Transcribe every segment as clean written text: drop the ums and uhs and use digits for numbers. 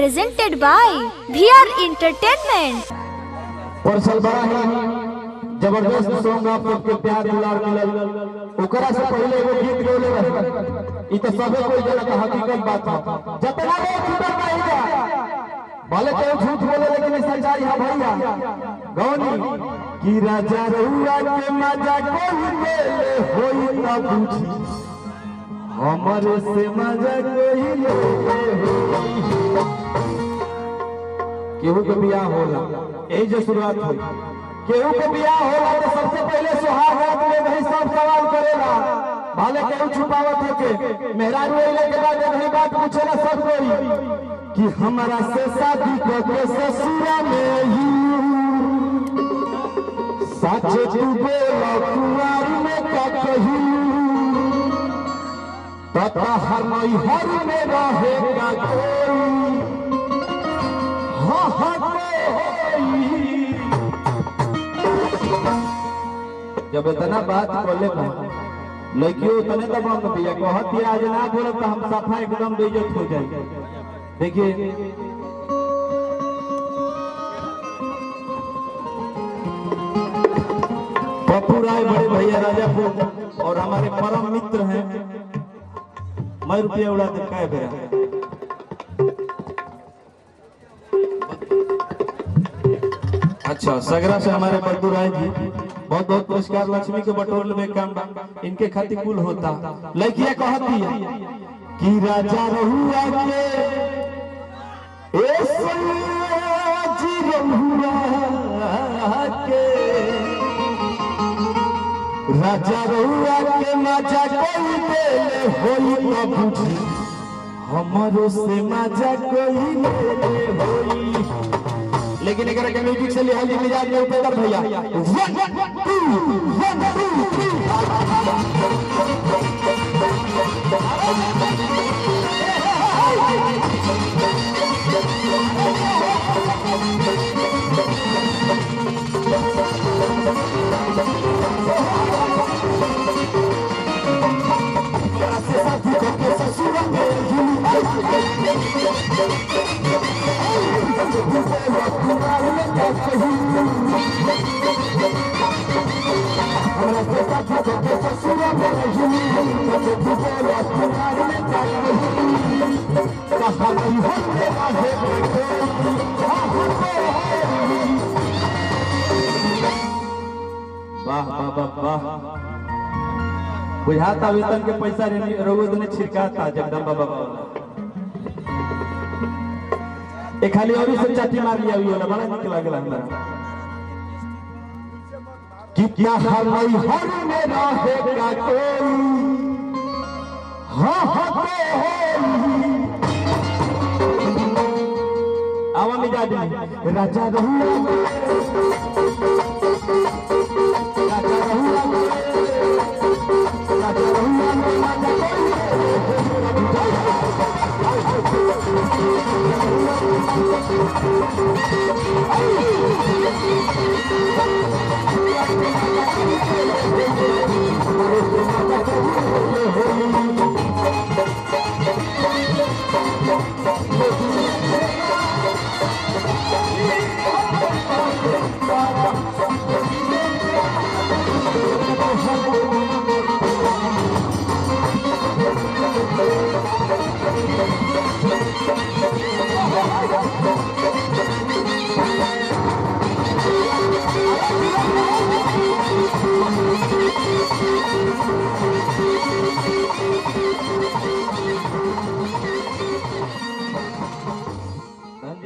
presented by VR Entertainment। परसल बड़ा है जबरदस्त सॉन्ग आप सबके प्यार दुलार मिलल ओकरा से पहले एगो गीत गौले रहे ई तो सबे कोई जानत हकीकत बात है जितना लोग छूटल नहीं जा भले कोई झूठ बोले लेकिन सच्चाई है भैया गौनी की राजा रहुआ के मजा कोई ले होई ना पूछी हमरे से मजा कोई ले होई केहू के बियाह होला यही जो शुरुआत हुई केहू के बियाह होला तो सबसे पहले सुहाग रात में वही सब सवाल करेला भले केहू छुपावत है के मेहरारू अइले के बाद वही बात पूछेला सब कोई कि हमारा से शादी करके ससुरा में ही सच तू बोला कुंवार में का कही तथा हर मई हर में रहेगा कोई जब इतना बात बोले लड़कियों उतने तब हम भैया कहती आज ना बोले तो हम सफा एकदम बेइज्जत हो जाए। देखिए पप्पू राय बड़े भैया राजापुर और हमारे परम मित्र हैं मैं रुपया उड़ा दे काय बेरा अच्छा सगरा से हमारे पप्पू राय जी बहुत बहुत पुरस्कार लक्ष्मी के बटोर में काम इनके खातिर कुल होता लड़कियां कहती है कि राजा रहुआ के ए जी रहुआ के राजा रहुआ के मजा कोई ले होई ना पूछी हमरो से मजा कोई ले होई लेकिन अगर के म्यूजिक से लिहाज मिजाज में ऊपर भैया 1 वाह वाह वाह बुझाता वेतन के पैसा रोज ने छिड़काता जगदम्बा बाबा एक खाली और से चाटी मार लिया हुई वाला बड़ा निक लागला हमरा कि क्या हर में रहेगा कोई हाँ आवा मिजाज में राजा रहुआ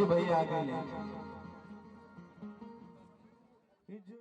भैया आ गए।